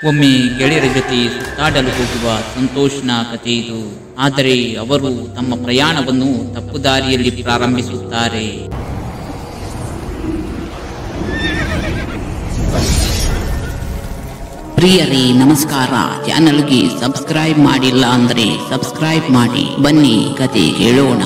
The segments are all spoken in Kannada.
ಒಮ್ಮೆ ಗೆಳೆಯರ ಜೊತೆ ಸುತ್ತಾಡಲು ಹೋಗುವ ಸಂತೋಷ್ನ ಕಥೆ ಇದು. ಆದರೆ ಅವರು ತಮ್ಮ ಪ್ರಯಾಣವನ್ನು ತಪ್ಪು ದಾರಿಯಲ್ಲಿ ಪ್ರಾರಂಭಿಸುತ್ತಾರೆ. ಪ್ರಿಯರೇ ನಮಸ್ಕಾರ. ಚಾನಲ್ಗೆ ಸಬ್ಸ್ಕ್ರೈಬ್ ಮಾಡಿಲ್ಲ ಅಂದ್ರೆ ಸಬ್ಸ್ಕ್ರೈಬ್ ಮಾಡಿ. ಬನ್ನಿ ಕತೆ ಕೇಳೋಣ.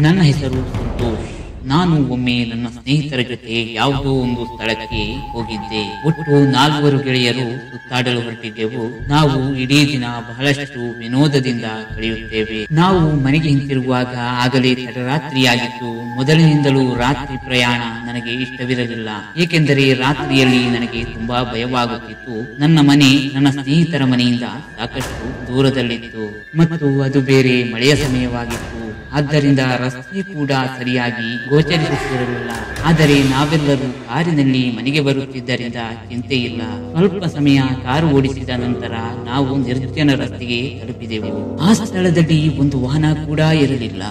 ನನ್ನ ಹೆಸರು ಸಂತೋಷ್. ನಾನು ಒಮ್ಮೆ ನನ್ನ ಸ್ನೇಹಿತರ ಜೊತೆ ಯಾವುದೋ ಒಂದು ಸ್ಥಳಕ್ಕೆ ಹೋಗಿದ್ದೆ. ಒಟ್ಟು 4 ಗೆಳೆಯರು ಸುತ್ತಾಡಲು ಹೊರಟಿದ್ದೆವು. ನಾವು ಇಡೀ ದಿನ ಬಹಳಷ್ಟು ವಿನೋದದಿಂದ ಕಳೆಯುತ್ತೇವೆ. ನಾವು ಮನೆಗೆ ಹಿಂತಿರುಗುವಾಗ ಆಗಲೇ ತಡರಾತ್ರಿಯಾಗಿತ್ತು. ಮೊದಲಿನಿಂದಲೂ ರಾತ್ರಿ ಪ್ರಯಾಣ ನನಗೆ ಇಷ್ಟವಿರಲಿಲ್ಲ, ಏಕೆಂದರೆ ರಾತ್ರಿಯಲ್ಲಿ ನನಗೆ ತುಂಬಾ ಭಯವಾಗುತ್ತಿತ್ತು. ನನ್ನ ಮನೆ ನನ್ನ ಸ್ನೇಹಿತರ ಮನೆಯಿಂದ ಸಾಕಷ್ಟು ದೂರದಲ್ಲಿತ್ತು ಮತ್ತು ಅದು ಬೇರೆ ಮಳೆಯ ಸಮಯವಾಗಿತ್ತು. ಆದ್ದರಿಂದ ರಸ್ತೆ ಕೂಡ ಸರಿಯಾಗಿ ಗೋಚರಿಸುತ್ತಿರಲಿಲ್ಲ. ಆದರೆ ನಾವೆಲ್ಲರೂ ಕಾರಿನಲ್ಲಿ ಮನೆಗೆ ಬರುತ್ತಿದ್ದರಿಂದ ಚಿಂತೆ ಇಲ್ಲ. ಸ್ವಲ್ಪ ಸಮಯ ಕಾರು ಓಡಿಸಿದ ನಂತರ ನಾವು ನಿರ್ಜನ ರಸ್ತೆಗೆ ತಲುಪಿದೆವು. ಆ ಸ್ಥಳದಲ್ಲಿ ಒಂದು ವಾಹನ ಕೂಡ ಇರಲಿಲ್ಲ.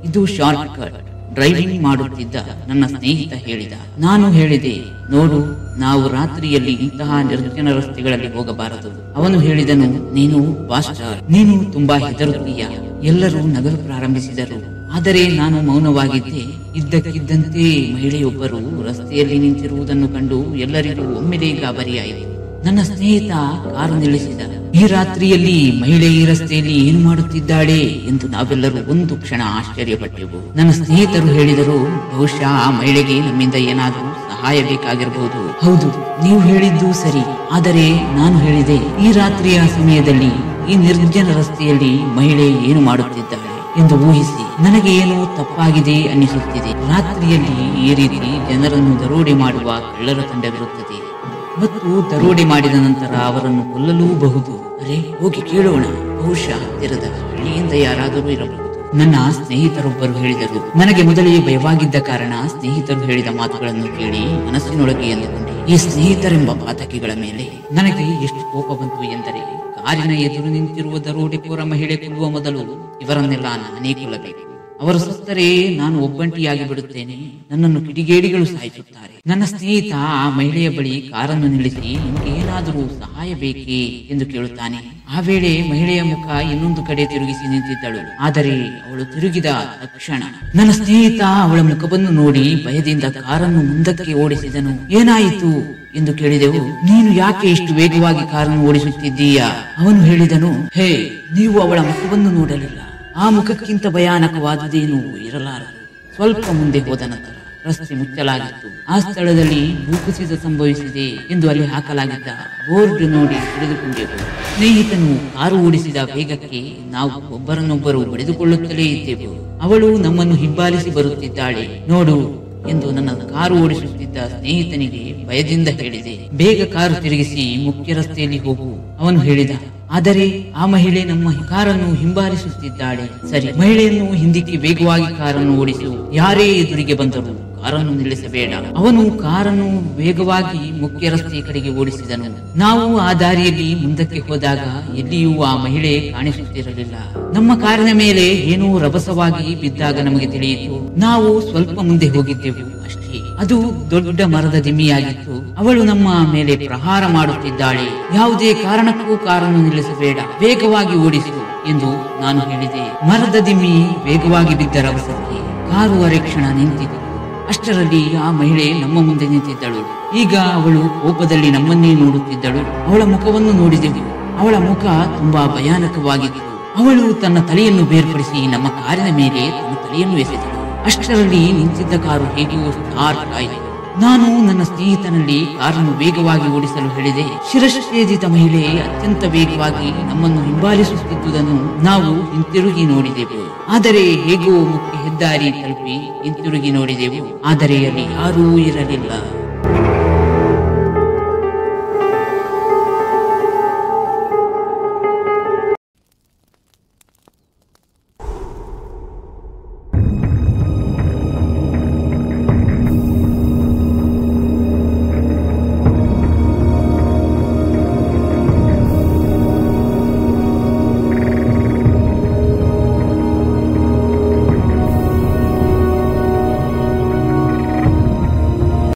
ಇದು ಶಾರ್ಟ್ ಕಟ್. ಡ್ರೈವಿಂಗ್ ಮಾಡುತ್ತಿದ್ದ ನನ್ನ ಸ್ನೇಹಿತ ಹೇಳಿದ. ನಾನು ಹೇಳಿದೆ, ನೋಡು, ನಾವು ರಾತ್ರಿಯಲ್ಲಿ ಇಂತಹ ನಿರ್ಜನ ರಸ್ತೆಗಳಲ್ಲಿ ಹೋಗಬಾರದು. ಅವನು ಹೇಳಿದನು, ನೀನು ಪಾಸ್ಟರ್, ನೀನು ತುಂಬಾ ಹೆದರುತ್ತೀಯ. ಎಲ್ಲರೂ ನಗಲು ಪ್ರಾರಂಭಿಸಿದರು. ಆದರೆ ನಾನು ಮೌನವಾಗಿದ್ದೆ. ಇದ್ದಕ್ಕಿದ್ದಂತೆ ಮಹಿಳೆಯೊಬ್ಬರು ರಸ್ತೆಯಲ್ಲಿ ನಿಂತಿರುವುದನ್ನು ಕಂಡು ಎಲ್ಲರಿಗೂ ಒಮ್ಮೆಲೇ ಗಾಬರಿಯಾಯಿತು. ನನ್ನ ಸ್ನೇಹಿತ ಕಾರು ನಿಲ್ಲಿಸಿದ. ಈ ರಾತ್ರಿಯಲ್ಲಿ ಮಹಿಳೆ ಈ ರಸ್ತೆಯಲ್ಲಿ ಏನು ಮಾಡುತ್ತಿದ್ದಾಳೆ ಎಂದು ನಾವೆಲ್ಲರೂ ಒಂದು ಕ್ಷಣ ಆಶ್ಚರ್ಯಪಟ್ಟೆವು. ನನ್ನ ಸ್ನೇಹಿತರು ಹೇಳಿದರು, ಬಹುಶಃ ಆ ಮಹಿಳೆಗೆ ನಮ್ಮಿಂದ ಏನಾದರೂ ಸಹಾಯ ಬೇಕಾಗಿರಬಹುದು. ಹೌದು, ನೀವು ಹೇಳಿದ್ದು ಸರಿ. ಆದರೆ ನಾನು ಹೇಳಿದೆ, ಈ ರಾತ್ರಿಯ ಸಮಯದಲ್ಲಿ ಈ ನಿರ್ಜನ ರಸ್ತೆಯಲ್ಲಿ ಮಹಿಳೆ ಏನು ಮಾಡುತ್ತಿದ್ದಾಳೆ ಎಂದು ಊಹಿಸಿ ನನಗೆ ಏನೋ ತಪ್ಪಾಗಿದೆ ಅನ್ನಿಸುತ್ತಿದೆ. ರಾತ್ರಿಯಲ್ಲಿ ಈ ರೀತಿ ಜನರನ್ನು ದರೋಡೆ ಮಾಡುವ ಕಳ್ಳರ ತಂಡವಿರುತ್ತದೆ ಮತ್ತು ದರೋಡೆ ಮಾಡಿದ ನಂತರ ಅವರನ್ನು ಕೊಲ್ಲಲೂಬಹುದು. ಅರೆ, ಹೋಗಿ ಕೇಳೋಣ, ಬಹುಶಃ ಹತ್ತಿರದ ಹಳ್ಳಿಯಿಂದ ಯಾರಾದರೂ ಇರಬಹುದು. ನನ್ನ ಸ್ನೇಹಿತರೊಬ್ಬರು ಹೇಳಿದರು. ನನಗೆ ಮೊದಲೇ ಭಯವಾಗಿದ್ದ ಕಾರಣ ಸ್ನೇಹಿತರು ಹೇಳಿದ ಮಾತುಗಳನ್ನು ಕೇಳಿ ಮನಸ್ಸಿನೊಳಗೆ ಎಂದುಕೊಂಡೆ, ಈ ಸ್ನೇಹಿತರೆಂಬ ಪಾತಕಿಗಳ ಮೇಲೆ ನನಗೆ ಎಷ್ಟು ಕೋಪ ಬಂತು ಎಂದರೆ, ಕಾರಿನ ಎದುರು ನಿಂತಿರುವ ದರೋಡೆಕೋರ ಮಹಿಳೆ ಕೊಲ್ಲುವ ಮೊದಲು ಇವರನ್ನೆಲ್ಲ ನಾನೇ ಕೊಲ್ಲಬೇಕು. ಅವರು ಸತ್ತರೆ ನಾನು ಒಬ್ಬಂಟಿಯಾಗಿ ಬಿಡುತ್ತೇನೆ. ನನ್ನನ್ನು ಕಿಡಿಗೇಡಿಗಳು ಸಾಯಿಸುತ್ತಾರೆ. ನನ್ನ ಸ್ನೇಹಿತ ಆ ಮಹಿಳೆಯ ಬಳಿ ಕಾರನ್ನು ನಿಲ್ಲಿಸಿ, ನಿಮಗೆ ಏನಾದರೂ ಸಹಾಯ ಬೇಕೇ ಎಂದು ಕೇಳುತ್ತಾನೆ. ಆ ವೇಳೆ ಮಹಿಳೆಯ ಮುಖ ಇನ್ನೊಂದು ಕಡೆ ತಿರುಗಿಸಿ ನಿಂತಿದ್ದಳು. ಆದರೆ ಅವಳು ತಿರುಗಿದ ತಕ್ಷಣ ನನ್ನ ಸ್ನೇಹಿತ ಅವಳ ಮುಖವನ್ನು ನೋಡಿ ಭಯದಿಂದ ಕಾರನ್ನು ಮುಂದಕ್ಕೆ ಓಡಿಸಿದನು. ಏನಾಯಿತು ಎಂದು ಕೇಳಿದೆವು. ನೀನು ಯಾಕೆ ಇಷ್ಟು ವೇಗವಾಗಿ ಕಾರನ್ನು ಓಡಿಸುತ್ತಿದ್ದೀಯಾ? ಅವನು ಹೇಳಿದನು, ಹೇ, ನೀವು ಅವಳ ಮುಖವನ್ನು ನೋಡಲಿಲ್ಲ. ಆ ಮುಖಕ್ಕಿಂತ ಭಯಾನಕವಾದುದೇನೂ ಇರಲಾರದು. ಸ್ವಲ್ಪ ಮುಂದೆ ಹೋದ ನಂತರ ರಸ್ತೆ ಮುಚ್ಚಲಾಗಿತ್ತು. ಆ ಸ್ಥಳದಲ್ಲಿ ಭೂಕುಸಿತ ಸಂಭವಿಸಿದೆ ಎಂದು ಅಲ್ಲಿ ಹಾಕಲಾಗಿದ್ದ ಬೋರ್ಡ್ ನೋಡಿ ತಿಳಿದುಕೊಂಡೆವು. ಸ್ನೇಹಿತನು ಕಾರು ಓಡಿಸಿದ ವೇಗಕ್ಕೆ ನಾವು ಒಬ್ಬರನ್ನೊಬ್ಬರು ಬಡಿದುಕೊಳ್ಳುತ್ತಲೇ ಇದ್ದೆವು. ಅವಳು ನಮ್ಮನ್ನು ಹಿಂಬಾಲಿಸಿ ಬರುತ್ತಿದ್ದಾಳೆ, ನೋಡು ಎಂದು ನನ್ನ ಕಾರು ಓಡಿಸುತ್ತಿದ್ದ ಸ್ನೇಹಿತನಿಗೆ ಭಯದಿಂದ ಹೇಳಿದೆ. ಬೇಗ ಕಾರು ತಿರುಗಿಸಿ ಮುಖ್ಯ ರಸ್ತೆಯಲ್ಲಿ ಹೋಗು, ಅವನು ಹೇಳಿದ. ಆದರೆ ಆ ಮಹಿಳೆ ನಮ್ಮ ಕಾರನ್ನು ಹಿಂಬಾಲಿಸುತ್ತಿದ್ದಾಳೆ. ಸರಿ, ಮಹಿಳೆಯನ್ನು ಹಿಂದಿಕ್ಕಿ ವೇಗವಾಗಿ ಕಾರನ್ನು ಓಡಿಸು. ಯಾರೇ ಎದುರಿಗೆ ಬಂದರು ಕಾರನ್ನು ನಿಲ್ಲಿಸಬೇಡ. ಅವನು ಕಾರನ್ನು ವೇಗವಾಗಿ ಮುಖ್ಯ ರಸ್ತೆಯ ಕಡೆಗೆ ಓಡಿಸಿದನು. ನಾವು ಆ ದಾರಿಯಲ್ಲಿ ಮುಂದಕ್ಕೆ ಹೋದಾಗ ಎಲ್ಲಿಯೂ ಆ ಮಹಿಳೆ ಕಾಣಿಸುತ್ತಿರಲಿಲ್ಲ. ನಮ್ಮ ಕಾರಿನ ಮೇಲೆ ಏನೋ ರಭಸವಾಗಿ ಬಿದ್ದಾಗ ನಮಗೆ ತಿಳಿಯಿತು. ನಾವು ಸ್ವಲ್ಪ ಮುಂದೆ ಹೋಗಿದ್ದೆವು ಅಷ್ಟೇ. ಅದು ದೊಡ್ಡ ಮರದ ದಿಮ್ಮಿಯಾಗಿತ್ತು. ಅವಳು ನಮ್ಮ ಮೇಲೆ ಪ್ರಹಾರ ಮಾಡುತ್ತಿದ್ದಾಳೆ. ಯಾವುದೇ ಕಾರಣಕ್ಕೂ ಕಾರನ್ನು ನಿಲ್ಲಿಸಬೇಡ, ವೇಗವಾಗಿ ಓಡಿಸು ಎಂದು ನಾನು ಹೇಳಿದೆ. ಮರದ ದಿಮ್ಮಿ ವೇಗವಾಗಿ ಬಿದ್ದ ರಭಸಕ್ಕೆ ಕಾರು ಅರೆಕ್ಷಣ ನಿಂತಿತು. ಅಷ್ಟರಲ್ಲಿ ಆ ಮಹಿಳೆ ನಮ್ಮ ಮುಂದೆ ನಿಂತಿದ್ದಳು. ಈಗ ಅವಳು ಕೋಪದಲ್ಲಿ ನಮ್ಮನ್ನೇ ನೋಡುತ್ತಿದ್ದಳು. ಅವಳ ಮುಖವನ್ನು ನೋಡಿದೆವು. ಅವಳ ಮುಖ ತುಂಬಾ ಭಯಾನಕವಾಗಿತ್ತು. ಅವಳು ತನ್ನ ತಲೆಯನ್ನು ಬೇರ್ಪಡಿಸಿ ನಮ್ಮ ಕಾರಿನ ಮೇಲೆ ತನ್ನ ತಲೆಯನ್ನು ಎಸೆದಳು. ಅಷ್ಟರಲ್ಲಿ ನಿಂತಿದ್ದ ಕಾರು ಹೇಗೆಯೋ ಸ್ಟಾರ್ಟ್ ಆಯಿತು. ನಾನು ನನ್ನ ಸ್ನೇಹಿತನಲ್ಲಿ ಕಾರನ್ನು ವೇಗವಾಗಿ ಓಡಿಸಲು ಹೇಳಿದೆ. ಶಿರಶ್ಛೇದಿತ ಮಹಿಳೆ ಅತ್ಯಂತ ವೇಗವಾಗಿ ನಮ್ಮನ್ನು ಹಿಂಬಾಲಿಸುತ್ತಿದ್ದುದನ್ನು ನಾವು ಹಿಂತಿರುಗಿ ನೋಡಿದೆವು. ಆದರೆ ಹೇಗೋ ಮುಖ್ಯ ಹೆದ್ದಾರಿ ತಲುಪಿ ಹಿಂತಿರುಗಿ ನೋಡಿದೆವು. ಆದರೆ ಅಲ್ಲಿ ಯಾರೂ ಇರಲಿಲ್ಲ.